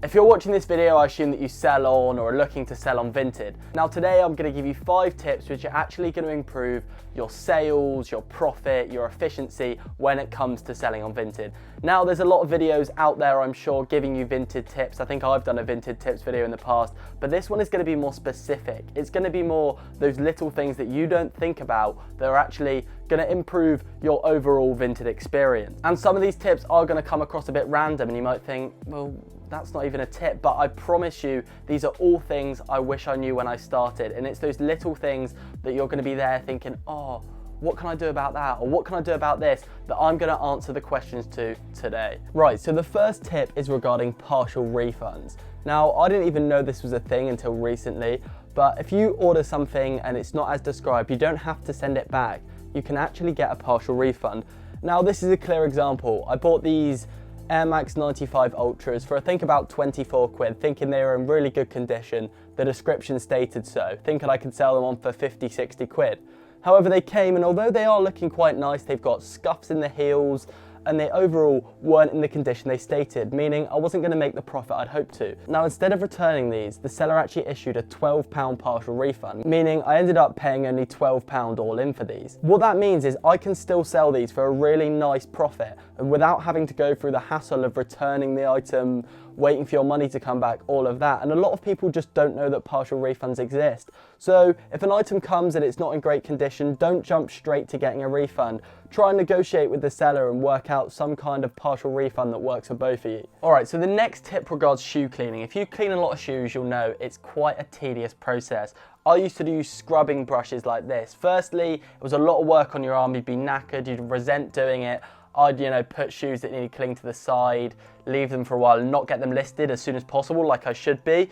If you're watching this video, I assume that you sell on or are looking to sell on Vinted. Now today I'm going to give you 5 tips which are actually going to improve your sales, your profit, your efficiency when it comes to selling on Vinted. Now there's a lot of videos out there, I'm sure, giving you Vinted tips. I think I've done a Vinted tips video in the past, but this one is going to be more specific. It's going to be more those little things that you don't think about that are actually going to improve your overall Vinted experience. And some of these tips are going to come across a bit random and you might think, well, that's not even a tip, but I promise you, these are all things I wish I knew when I started. And it's those little things that you're going to be there thinking, oh, what can I do about that? Or what can I do about this? That I'm going to answer the questions to today. Right, so the first tip is regarding partial refunds. Now, I didn't even know this was a thing until recently, but if you order something and it's not as described, you don't have to send it back. You can actually get a partial refund. Now, this is a clear example. I bought these Air Max 95 Ultras for I think about 24 quid, thinking they were in really good condition. The description stated so, thinking I could sell them on for 50, 60 quid. However, they came, and although they are looking quite nice, they've got scuffs in the heels and they overall weren't in the condition they stated, meaning I wasn't going to make the profit I'd hoped to. Now, instead of returning these, the seller actually issued a £12 partial refund, meaning I ended up paying only £12 all in for these. What that means is I can still sell these for a really nice profit and without having to go through the hassle of returning the item, waiting for your money to come back, all of that. And a lot of people just don't know that partial refunds exist. So if an item comes and it's not in great condition, don't jump straight to getting a refund. Try and negotiate with the seller and work out some kind of partial refund that works for both of you. All right, so the next tip regards shoe cleaning. If you clean a lot of shoes, you'll know it's quite a tedious process. I used to use scrubbing brushes like this. Firstly, it was a lot of work on your arm, you'd be knackered, you'd resent doing it. I'd, put shoes that needed cleaning to the side, leave them for a while and not get them listed as soon as possible like I should be.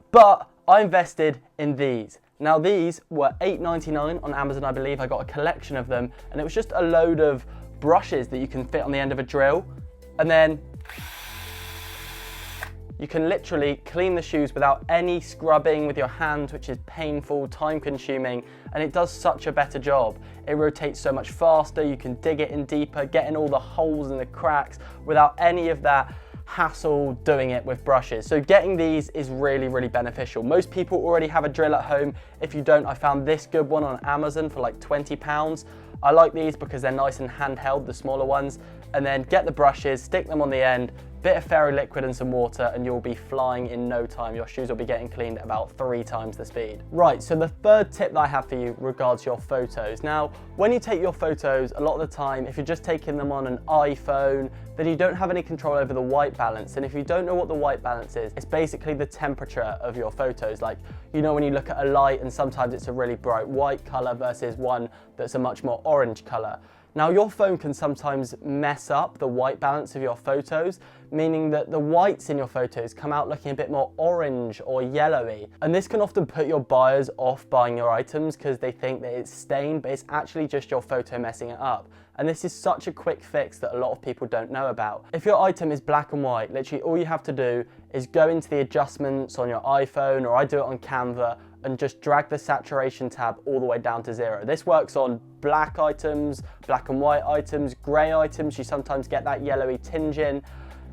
But I invested in these. Now these were $8.99 on Amazon, I believe. I got a collection of them and it was just a load of brushes that you can fit on the end of a drill. And then you can literally clean the shoes without any scrubbing with your hands, which is painful, time consuming, and it does such a better job. It rotates so much faster, you can dig it in deeper, get in all the holes and the cracks without any of that hassle doing it with brushes. So getting these is really, really beneficial. Most people already have a drill at home. If you don't, I found this good one on Amazon for like £20. I like these because they're nice and handheld, the smaller ones. And then get the brushes, stick them on the end, bit of fairy liquid and some water, and you'll be flying in no time. Your shoes will be getting cleaned at about 3 times the speed. Right, so the third tip that I have for you regards your photos. Now, when you take your photos, a lot of the time, if you're just taking them on an iPhone, then you don't have any control over the white balance. And if you don't know what the white balance is, it's basically the temperature of your photos. Like, when you look at a light and sometimes it's a really bright white color versus one that's a much more orange color. Now, your phone can sometimes mess up the white balance of your photos, meaning that the whites in your photos come out looking a bit more orange or yellowy. And this can often put your buyers off buying your items because they think that it's stained, but it's actually just your photo messing it up. And this is such a quick fix that a lot of people don't know about. If your item is black and white, literally all you have to do is go into the adjustments on your iPhone, or I do it on Canva, and just drag the saturation tab all the way down to 0. This works on black items, black and white items, grey items. You sometimes get that yellowy tinge in.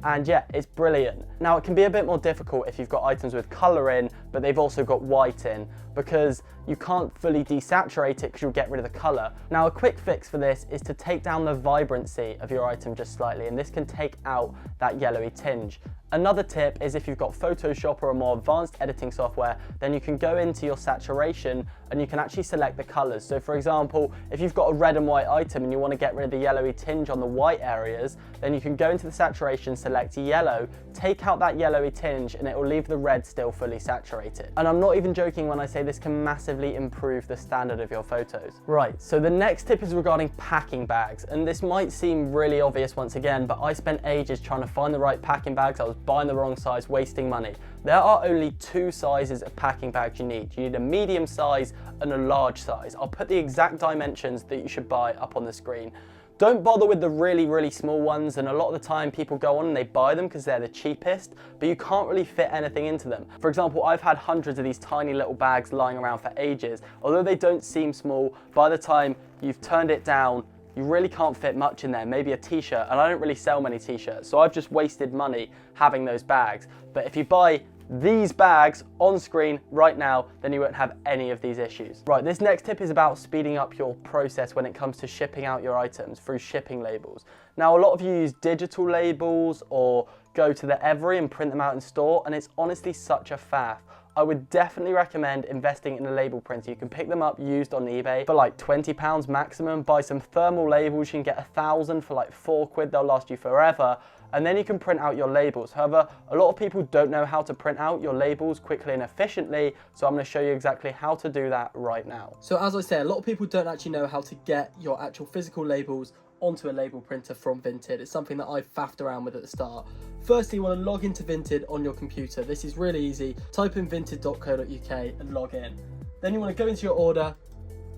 And yeah, it's brilliant. Now, it can be a bit more difficult if you've got items with color in, but they've also got white in, because you can't fully desaturate it because you'll get rid of the color. Now, a quick fix for this is to take down the vibrancy of your item just slightly, and this can take out that yellowy tinge. Another tip is if you've got Photoshop or a more advanced editing software, then you can go into your saturation and you can actually select the colors. So for example, if you've got a red and white item and you want to get rid of the yellowy tinge on the white areas, then you can go into the saturation, select yellow, take out that yellowy tinge, and it will leave the red still fully saturated. And I'm not even joking when I say this can massively improve the standard of your photos. Right, so the next tip is regarding packing bags. And this might seem really obvious once again, but I spent ages trying to find the right packing bags. I was buying the wrong size, wasting money. There are only 2 sizes of packing bags you need. You need a medium size and a large size. I'll put the exact dimensions that you should buy up on the screen. Don't bother with the really, really small ones, and a lot of the time people go on and they buy them because they're the cheapest, but you can't really fit anything into them. For example, I've had hundreds of these tiny little bags lying around for ages. Although they don't seem small, by the time you've turned it down, you really can't fit much in there, maybe a t-shirt, and I don't really sell many t-shirts, so I've just wasted money having those bags. But if you buy these bags on screen right now, then you won't have any of these issues. Right, this next tip is about speeding up your process when it comes to shipping out your items through shipping labels. Now, a lot of you use digital labels or go to the Every and print them out in store, and it's honestly such a faff. I would definitely recommend investing in a label printer. You can pick them up used on eBay for like £20 maximum. Buy some thermal labels, you can get 1,000 for like £4, they'll last you forever. And then you can print out your labels. However, a lot of people don't know how to print out your labels quickly and efficiently, so I'm going to show you exactly how to do that right now. So as I say, a lot of people don't actually know how to get your actual physical labels onto a label printer from Vinted. It's something that I faffed around with at the start. Firstly, you want to log into Vinted on your computer. This is really easy. Type in vinted.co.uk and log in. Then you want to go into your order,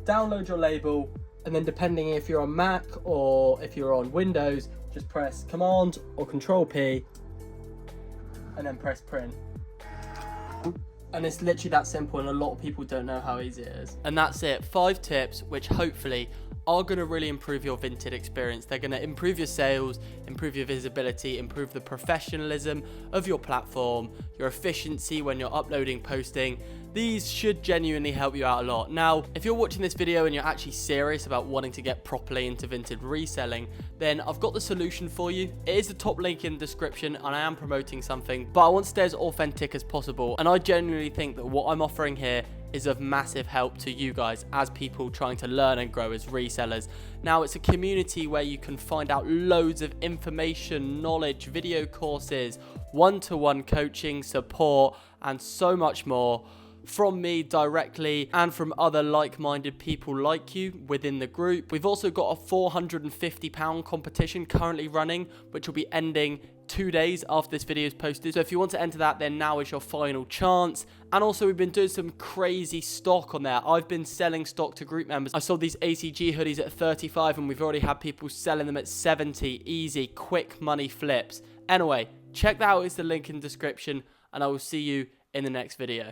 download your label, and then depending if you're on Mac or if you're on Windows, just press Command or Control P and then press print. And it's literally that simple, and a lot of people don't know how easy it is. And that's it, 5 tips which hopefully are going to really improve your Vinted experience. They're going to improve your sales, improve your visibility, improve the professionalism of your platform, your efficiency when you're uploading, posting. These should genuinely help you out a lot. Now, if you're watching this video and you're actually serious about wanting to get properly into Vinted reselling, then I've got the solution for you. It is the top link in the description, and I am promoting something, but I want to stay as authentic as possible. And I genuinely think that what I'm offering here is of massive help to you guys as people trying to learn and grow as resellers. Now, it's a community where you can find out loads of information, knowledge, video courses, one-to-one coaching, support, and so much more from me directly and from other like-minded people like you within the group. We've also got a £450 competition currently running, which will be ending 2 days after this video is posted. So if you want to enter that, then now is your final chance. And also, we've been doing some crazy stock on there. I've been selling stock to group members. I sold these ACG hoodies at 35, and we've already had people selling them at 70. Easy, quick money flips. Anyway, check that out. It's the link in the description, and I will see you in the next video.